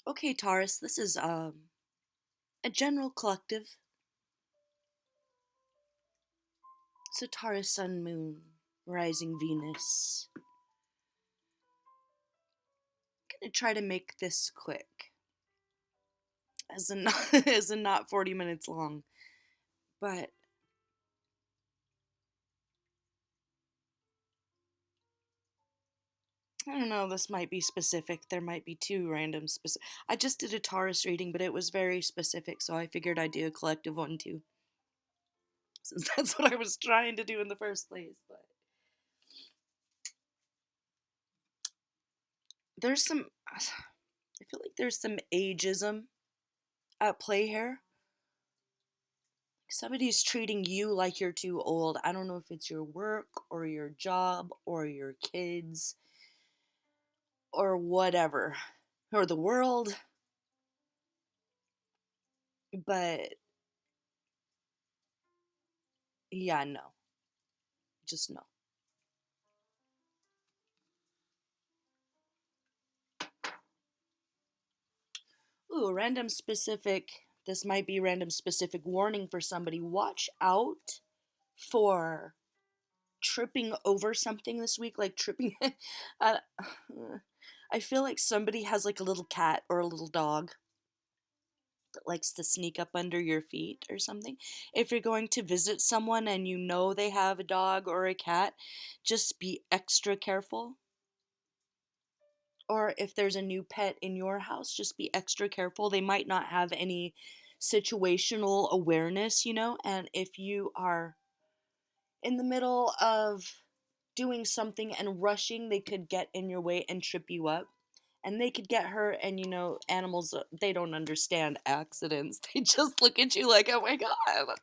Okay, Taurus, this is a general collective. So Taurus, Sun, Moon, rising Venus. I'm gonna try to make this quick, as in not, as in not 40 minutes long. But I don't know. This might be specific. There might be two random specific. I just did a Taurus reading, but it was very specific, so I figured I'd do a collective one too, since that's what I was trying to do in the first place. But there's some. I feel like there's some ageism at play here. Somebody's treating you like you're too old. I don't know if it's your work or your job or your kids or whatever, or the world, but yeah, no. Just no. Ooh, random specific. This might be random specific warning for somebody. Watch out for tripping over something this week, like tripping. uh, I feel like somebody has like a little cat or a little dog that likes to sneak up under your feet or something. If you're going to visit someone and you know they have a dog or a cat, just be extra careful. Or if there's a new pet in your house, just be extra careful. They might not have any situational awareness, and if you are in the middle of doing something and rushing, they could get in your way and trip you up. And they could get hurt, and animals, they don't understand accidents. They just look at you like, oh my god,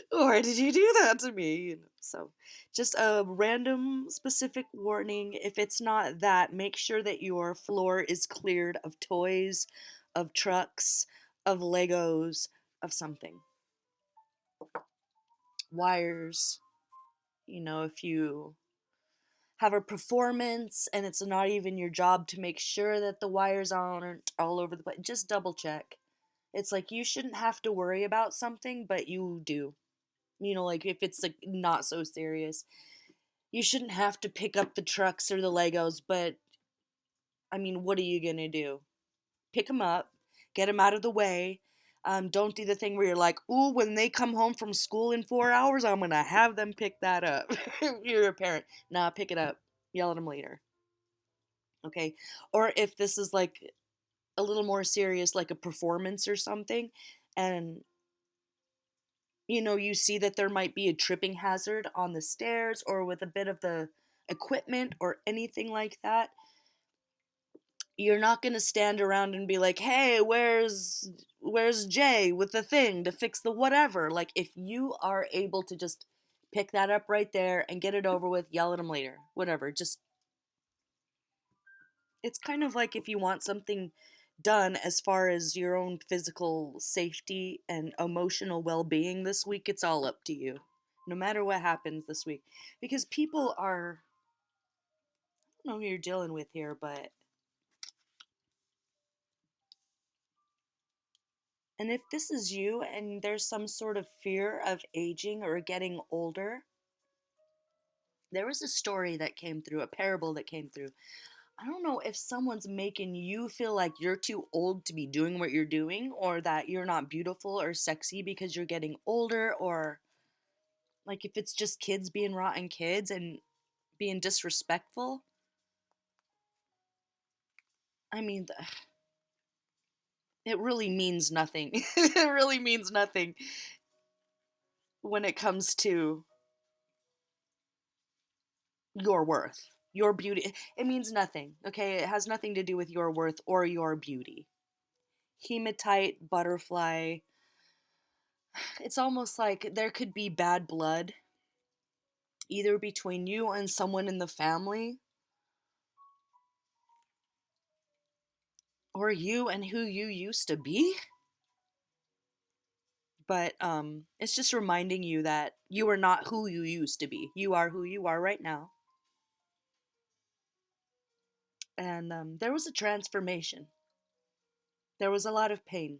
why did you do that to me? So, just a random specific warning. If it's not that, make sure that your floor is cleared of toys, of trucks, of Legos, of something. Wires. If you have a performance and it's not even your job to make sure that the wires aren't all over the place, just double check. It's like you shouldn't have to worry about something, but you do. Like if it's like not so serious. You shouldn't have to pick up the trucks or the Legos, but I mean, what are you gonna do? Pick them up, get them out of the way. Don't do the thing where you're like, ooh, when they come home from school in 4 hours, I'm gonna have them pick that up. You're a parent. Nah, pick it up. Yell at them later. Okay? Or if this is like a little more serious, like a performance or something, and you see that there might be a tripping hazard on the stairs or with a bit of the equipment or anything like that, you're not going to stand around and be like, "Hey, where's Jay with the thing to fix the whatever?" Like if you are able to just pick that up right there and get it over with, yell at him later. Whatever. Just it's kind of like if you want something done as far as your own physical safety and emotional well-being this week, it's all up to you. No matter what happens this week, because people are, I don't know who you're dealing with here, but and if this is you and there's some sort of fear of aging or getting older, there was a story that came through, a parable that came through. I don't know if someone's making you feel like you're too old to be doing what you're doing, or that you're not beautiful or sexy because you're getting older, or like if it's just kids being rotten kids and being disrespectful. I mean, it really means nothing. It really means nothing when it comes to your worth, your beauty. It means nothing, okay? It has nothing to do with your worth or your beauty. Hematite, butterfly. It's almost like there could be bad blood either between you and someone in the family, or you and who you used to be. But it's just reminding you that you are not who you used to be. You are who you are right now. And there was a transformation. There was a lot of pain.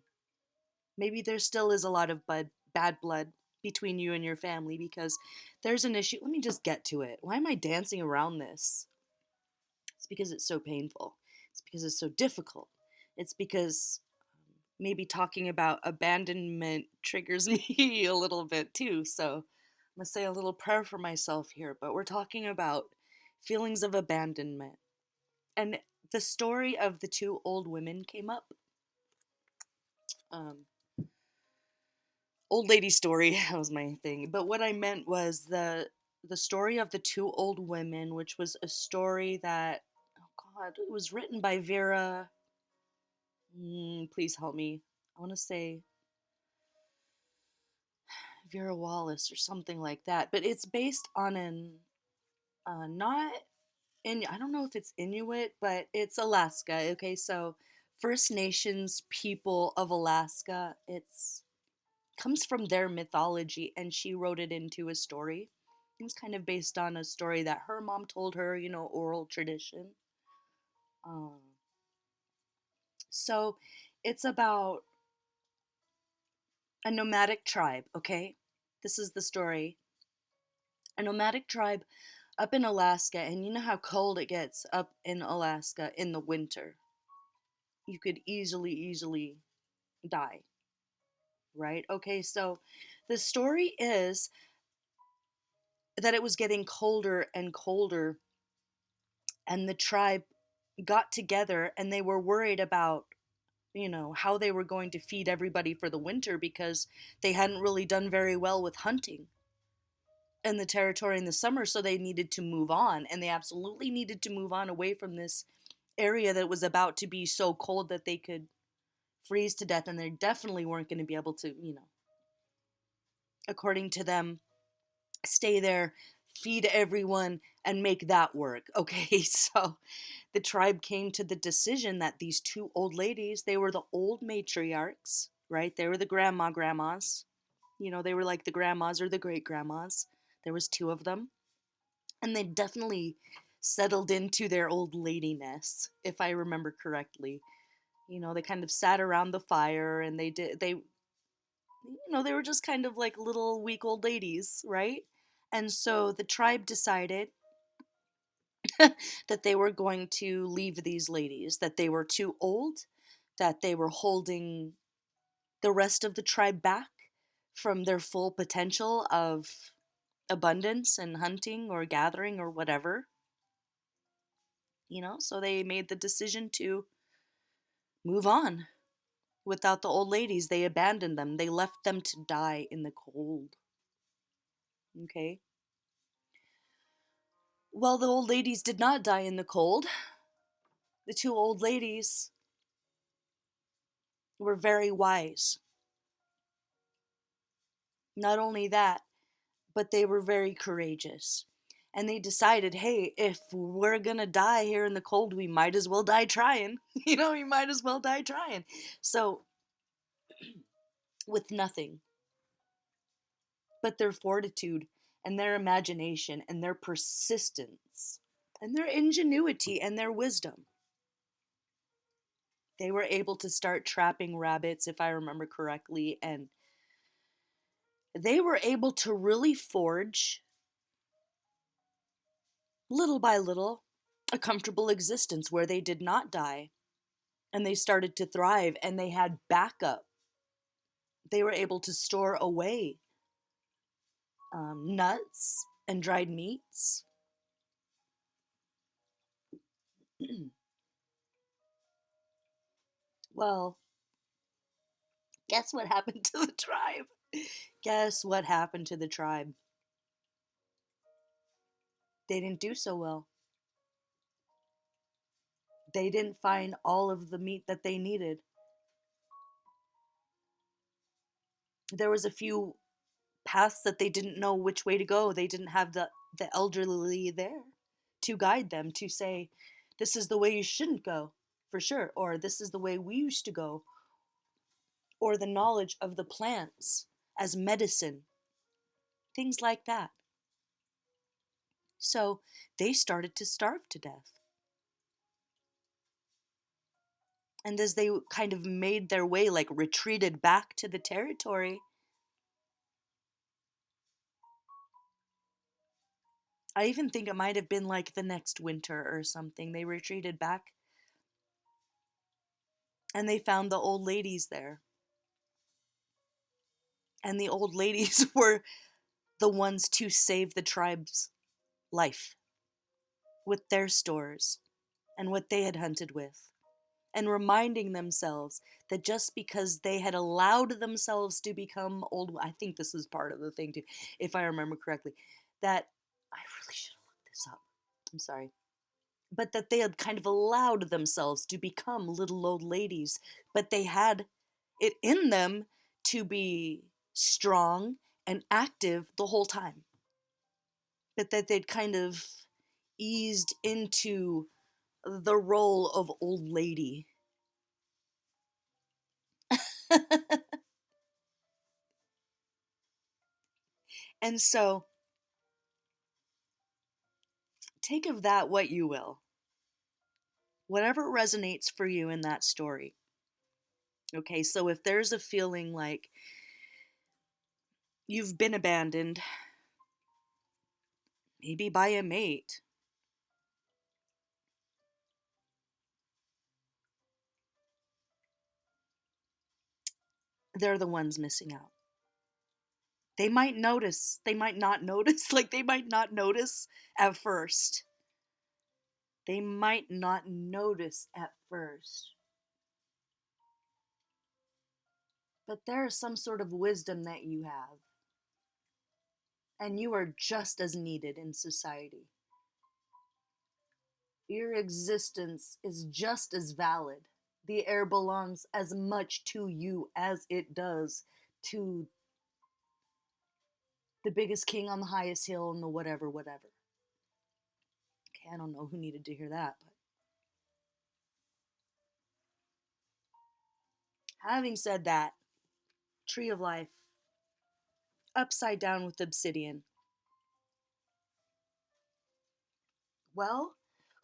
Maybe there still is a lot of bad blood between you and your family because there's an issue. Let me just get to it. Why am I dancing around this? It's because it's so painful. It's because it's so difficult. It's because maybe talking about abandonment triggers me a little bit too. So I'm going to say a little prayer for myself here, but we're talking about feelings of abandonment. And the story of the two old women came up. Um, Old lady story, that was my thing. But what I meant was the story of the two old women, which was a story that, oh God, it was written by Vera. Please help me. I want to say Vera Wallace or something like that. But it's based on an not in, I don't know if it's Inuit, but it's Alaska. Okay, so First Nations people of Alaska. It's comes from their mythology, and she wrote it into a story. It was kind of based on a story that her mom told her, oral tradition. Um, so it's about a nomadic tribe, okay? This is the story. A nomadic tribe up in Alaska, and you know how cold it gets up in Alaska in the winter. You could easily die, right? Okay, so the story is that it was getting colder and colder, and the tribe got together and they were worried about, how they were going to feed everybody for the winter because they hadn't really done very well with hunting in the territory in the summer. So they needed to move on, and they absolutely needed to move on away from this area that was about to be so cold that they could freeze to death. And they definitely weren't going to be able to, according to them, stay there, feed everyone, and make that work. Okay, so the tribe came to the decision that these two old ladies, they were the old matriarchs, right? They were the grandmas. They were like the grandmas or the great grandmas. There was two of them. And they definitely settled into their old ladiness, if I remember correctly. They kind of sat around the fire and they were just kind of like little weak old ladies, right? And so the tribe decided that they were going to leave these ladies, that they were too old, that they were holding the rest of the tribe back from their full potential of abundance and hunting or gathering or whatever. So they made the decision to move on. Without the old ladies, they abandoned them. They left them to die in the cold. Okay? Well, the old ladies did not die in the cold. The two old ladies were very wise. Not only that, but they were very courageous. And they decided, hey, if we're gonna die here in the cold, we might as well die trying. We might as well die trying. So, with nothing but their fortitude and their imagination and their persistence and their ingenuity and their wisdom, they were able to start trapping rabbits, if I remember correctly, and they were able to really forge, little by little, a comfortable existence where they did not die and they started to thrive and they had backup. They were able to store away nuts and dried meats. Well, guess what happened to the tribe? Guess what happened to the tribe? They didn't do so well. They didn't find all of the meat that they needed. There was a few paths that they didn't know which way to go. They didn't have the elderly there to guide them, to say, this is the way you shouldn't go, for sure, or this is the way we used to go, or the knowledge of the plants as medicine, things like that. So they started to starve to death. And as they kind of made their way, like retreated back to the territory, I even think it might have been like the next winter or something. They retreated back and they found the old ladies there. And the old ladies were the ones to save the tribe's life with their stores and what they had hunted with. And reminding themselves that just because they had allowed themselves to become old, I think this is part of the thing too, if I remember correctly, that I really should have looked this up. I'm sorry. But that they had kind of allowed themselves to become little old ladies, but they had it in them to be strong and active the whole time. But that they'd kind of eased into the role of old lady. And so, take of that what you will. Whatever resonates for you in that story. Okay, so if there's a feeling like you've been abandoned, maybe by a mate, they're the ones missing out. They might notice, they might not notice, like they might not notice at first. They might not notice at first. But there is some sort of wisdom that you have. And you are just as needed in society. Your existence is just as valid. The air belongs as much to you as it does to the biggest king on the highest hill and the whatever, whatever. Okay, I don't know who needed to hear that, but having said that, Tree of Life, upside down with obsidian. Well,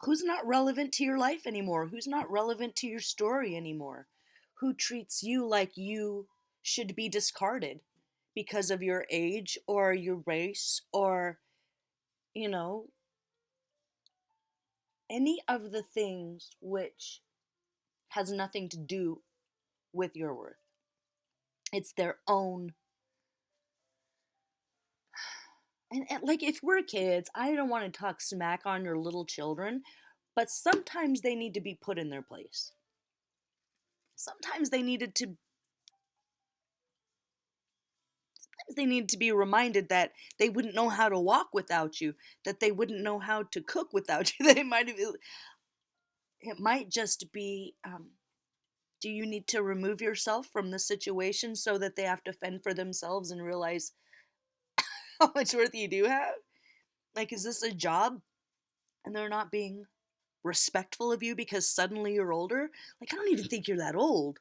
who's not relevant to your life anymore? Who's not relevant to your story anymore? Who treats you like you should be discarded because of your age or your race or, you know, any of the things which has nothing to do with your worth? It's their own. And like, if we're kids, I don't want to talk smack on your little children, but sometimes they need to be put in their place. Sometimes they need to be reminded that they wouldn't know how to walk without you, that they wouldn't know how to cook without you. They might have, it might just be, do you need to remove yourself from the situation so that they have to fend for themselves and realize how much worth you do have? Like, is this a job and they're not being respectful of you because suddenly you're older? Like, I don't even think you're that old.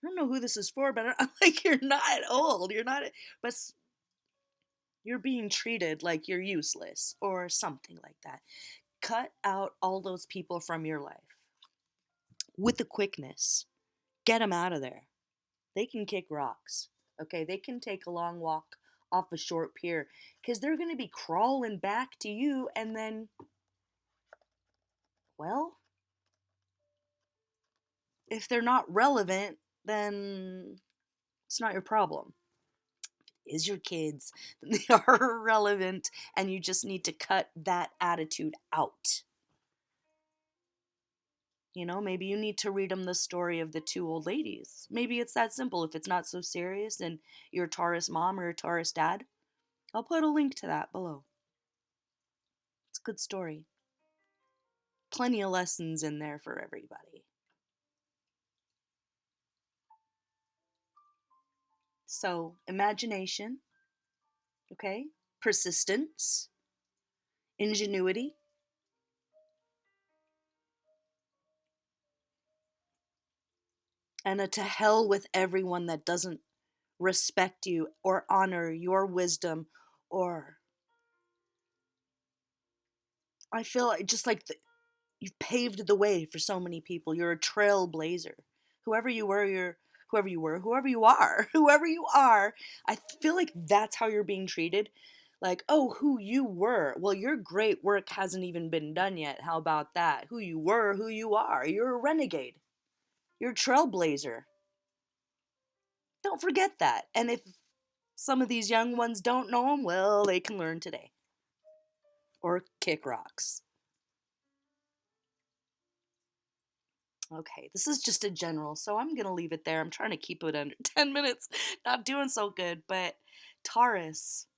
I don't know who this is for, but I'm like, you're not old. You're not, but you're being treated like you're useless or something like that. Cut out all those people from your life with the quickness. Get them out of there. They can kick rocks. Okay, they can take a long walk off a short pier because they're going to be crawling back to you, and then, well, if they're not relevant, then it's not your problem. Is your kids, they are relevant, and you just need to cut that attitude out. You know, maybe you need to read them the story of the two old ladies. Maybe it's that simple. If it's not so serious and you're a Taurus mom or a Taurus dad, I'll put a link to that below. It's a good story. Plenty of lessons in there for everybody. So, imagination, okay? Persistence, ingenuity, and a to hell with everyone that doesn't respect you or honor your wisdom, or I feel like just like You've paved the way for so many people. You're a trailblazer. Whoever you were, whoever you are, whoever you are. I feel like that's how you're being treated. Like, oh, who you were. Well, your great work hasn't even been done yet. How about that? Who you were, who you are. You're a renegade. You're a trailblazer. Don't forget that. And if some of these young ones don't know them, well, they can learn today. Or kick rocks. Okay, this is just a general, so I'm gonna leave it there. I'm trying to keep it under 10 minutes. Not doing so good, but Taurus,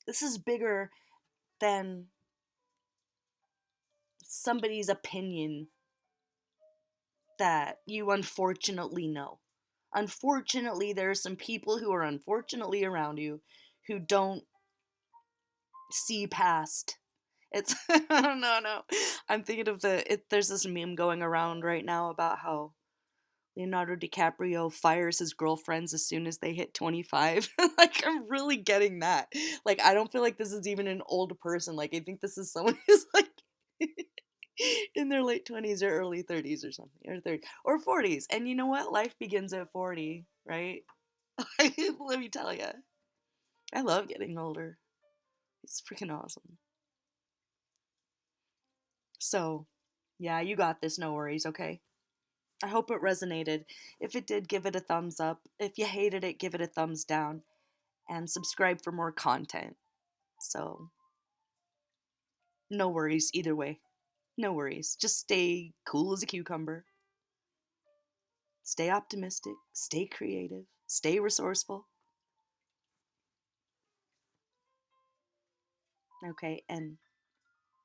this is bigger than somebody's opinion that you unfortunately know. Unfortunately, there are some people who are unfortunately around you who don't see past. It's no. I'm thinking of there's this meme going around right now about how Leonardo DiCaprio fires his girlfriends as soon as they hit 25. Like, I'm really getting that. Like, I don't feel like this is even an old person. Like, I think this is someone who's like in their late 20s or early 30s or something, or 30 or 40s. And you know what? Life begins at 40, right? Let me tell you. I love getting older. It's freaking awesome. So, yeah, you got this. No worries, okay? I hope it resonated. If it did, give it a thumbs up. If you hated it, give it a thumbs down. And subscribe for more content. So, no worries either way. No worries. Just stay cool as a cucumber. Stay optimistic. Stay creative. Stay resourceful. Okay, and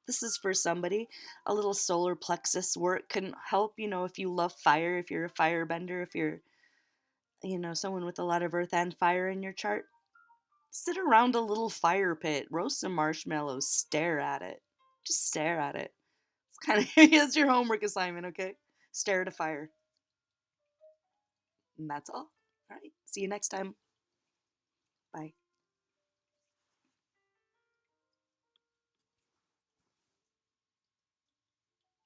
this is for somebody. A little solar plexus work can help, if you love fire, if you're a firebender, if you're, someone with a lot of earth and fire in your chart. Sit around a little fire pit, roast some marshmallows, stare at it. Just stare at it. It's kind of it's your homework assignment, okay? Stare at a fire. And that's all. All right. See you next time. Bye.